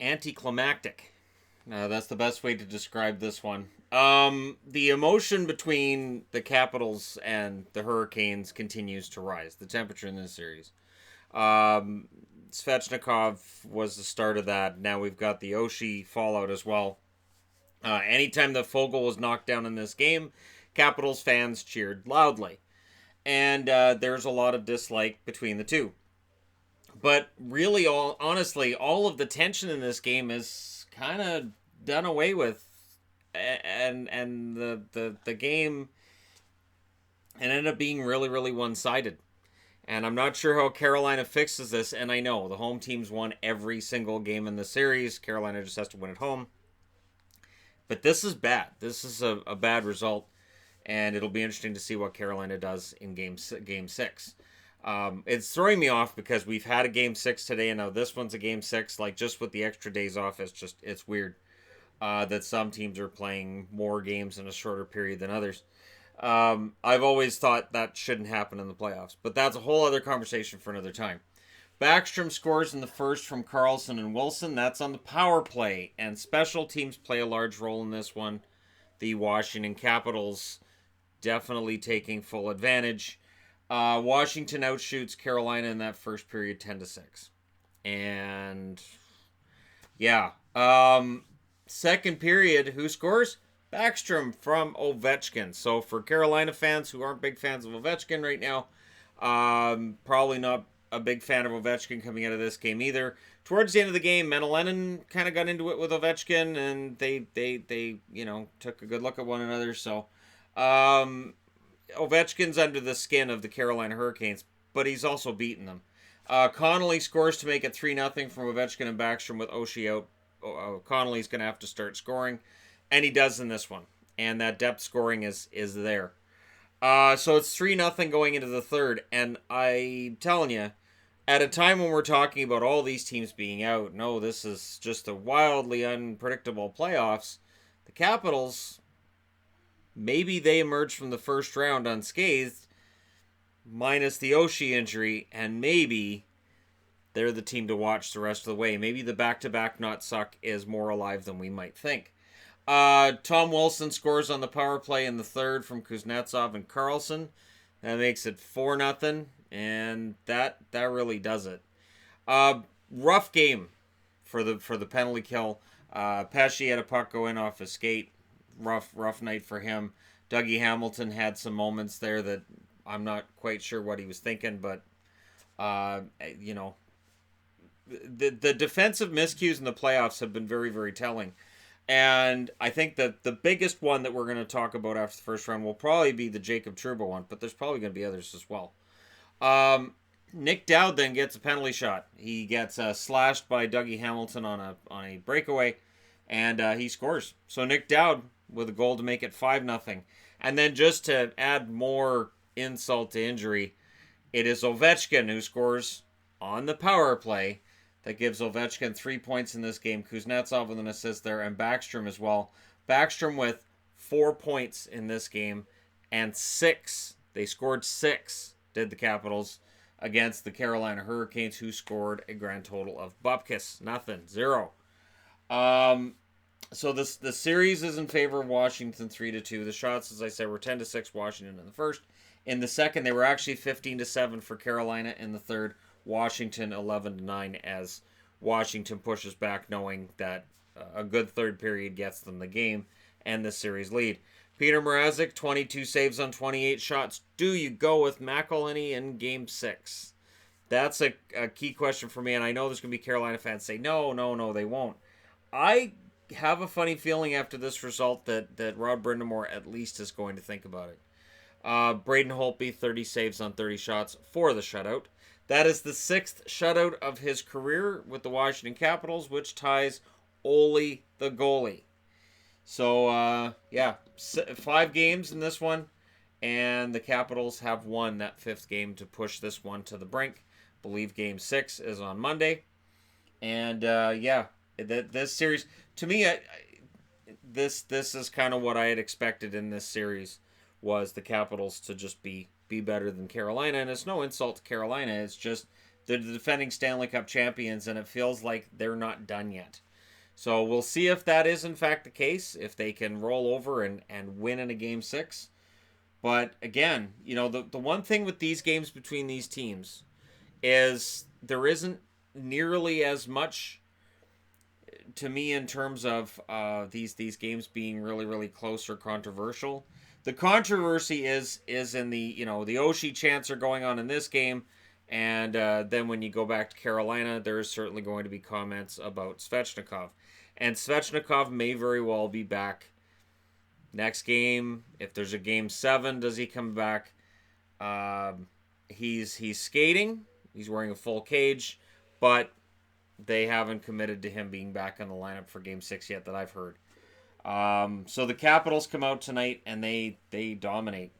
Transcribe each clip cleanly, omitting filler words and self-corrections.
Anticlimactic. That's the best way to describe this one. The emotion between the Capitals and the Hurricanes continues to rise. The temperature in this series. Um, Svechnikov was the start of that. Now we've got the Oshie fallout as well. Anytime the Fogle was knocked down in this game, Capitals fans cheered loudly. And there's a lot of dislike between the two. But really, honestly, all of the tension in this game is kind of done away with, and the game and ended up being really one sided. And I'm not sure how Carolina fixes this. And I know the home team's won every single game in the series. Carolina just has to win at home. But this is bad. This is a bad result. And it'll be interesting to see what Carolina does in game six. It's throwing me off because we've had a game six today, and now this one's a game six. Like, just with the extra days off, it's weird that some teams are playing more games in a shorter period than others. I've always thought that shouldn't happen in the playoffs, but that's a whole other conversation for another time. Backstrom scores in the first from Carlson and Wilson. That's on the power play, and special teams play a large role in this one. The Washington Capitals definitely taking full advantage. Washington outshoots Carolina in that first period 10-6. And yeah. Second period, who scores? Backstrom from Ovechkin. So for Carolina fans who aren't big fans of Ovechkin right now, probably not a big fan of Ovechkin coming out of this game either. Towards the end of the game, Menelanen kind of got into it with Ovechkin, and they took a good look at one another. So Ovechkin's under the skin of the Carolina Hurricanes, but he's also beaten them. Connolly scores to make it 3-0 from Ovechkin and Backstrom with Oshie out. Connolly's going to have to start scoring, and he does in this one. And that depth scoring is there. So it's 3-0 going into the third, and I'm telling you, at a time when we're talking about all these teams being out, no, this is just a wildly unpredictable playoffs, the Capitals, maybe they emerge from the first round unscathed, minus the Oshie injury, and maybe they're the team to watch the rest of the way. Maybe the back-to-back not suck is more alive than we might think. Tom Wilson scores on the power play in the third from Kuznetsov and Carlson. That makes it 4-0, and that really does it. Rough game for the penalty kill. Pesce had a puck go in off his skate. Rough night for him. Dougie Hamilton had some moments there that I'm not quite sure what he was thinking, but the defensive miscues in the playoffs have been very telling. And I think that the biggest one that we're going to talk about after the first round will probably be the Jacob Trouba one, but there's probably going to be others as well. Nick Dowd then gets a penalty shot. He gets slashed by Dougie Hamilton on a breakaway, and he scores. So Nick Dowd with a goal to make it 5-0. And then just to add more insult to injury, it is Ovechkin who scores on the power play. That gives Ovechkin 3 points in this game. Kuznetsov with an assist there, and Backstrom as well. Backstrom with 4 points in this game, and 6. They scored 6, did the Capitals, against the Carolina Hurricanes, who scored a grand total of bupkis. Nothing. 0. So the series is in favor of Washington 3-2. The shots, as I said, were 10-6 Washington in the first. In the second, they were actually 15-7 for Carolina. In the third, Washington 11-9 as Washington pushes back, knowing that a good third period gets them the game and the series lead. Peter Mrazek, 22 saves on 28 shots. Do you go with McElhinney in Game 6? That's a key question for me, and I know there's going to be Carolina fans say, no, they won't. I have a funny feeling after this result that Rod Brindamore at least is going to think about it. Braden Holtby, 30 saves on 30 shots for the shutout. That is the 6th shutout of his career with the Washington Capitals, which ties Ole the goalie. So, 5 games in this one, and the Capitals have won that 5th game to push this one to the brink. I believe Game 6 is on Monday. And, this series, to me, this is kind of what I had expected in this series, was the Capitals to just be better than Carolina. And it's no insult to Carolina. It's just they're the defending Stanley Cup champions, and it feels like they're not done yet. So we'll see if that is in fact the case, if they can roll over and win in a game 6. But again, the one thing with these games between these teams is there isn't nearly as much to me in terms of these games being really close or controversial. The controversy is in the the Oshie chants are going on in this game, and then when you go back to Carolina, there is certainly going to be comments about Svechnikov, and Svechnikov may very well be back next game. If there's a game 7, does he come back? He's skating. He's wearing a full cage, but they haven't committed to him being back in the lineup for game 6 yet that I've heard. So the Capitals come out tonight and they dominate.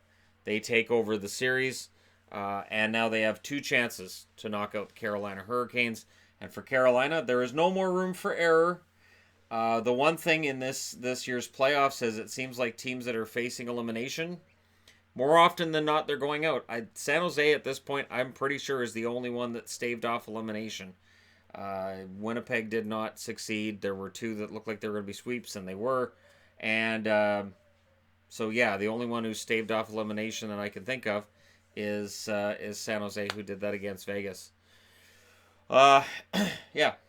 They take over the series, and now they have 2 chances to knock out the Carolina Hurricanes. And for Carolina, there is no more room for error. The one thing in this year's playoffs is it seems like teams that are facing elimination, more often than not, they're going out. San Jose at this point, I'm pretty sure, is the only one that staved off elimination. Winnipeg did not succeed. There were 2 that looked like they were going to be sweeps, and they were. And so, yeah, the only one who staved off elimination that I can think of is San Jose, who did that against Vegas. Yeah,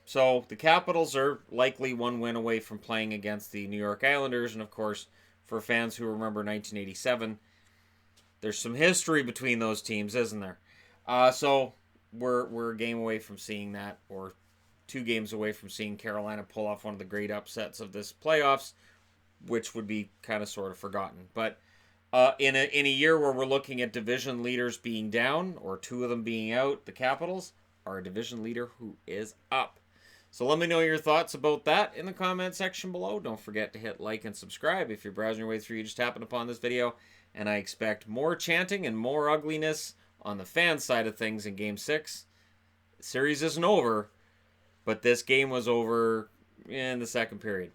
so the Capitals are likely 1 win away from playing against the New York Islanders. And, of course, for fans who remember 1987, there's some history between those teams, isn't there? So we're a game away from seeing that, or 2 games away from seeing Carolina pull off one of the great upsets of this playoffs, which would be kind of sort of forgotten. But in a year where we're looking at division leaders being down, or 2 of them being out, the Capitals are a division leader who is up. So let me know your thoughts about that in the comment section below. Don't forget to hit like and subscribe. If you're browsing your way through, you just happened upon this video, and I expect more chanting and more ugliness on the fan side of things in Game 6. The series isn't over, but this game was over in the second period.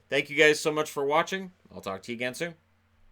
Thank you guys so much for watching. I'll talk to you again soon.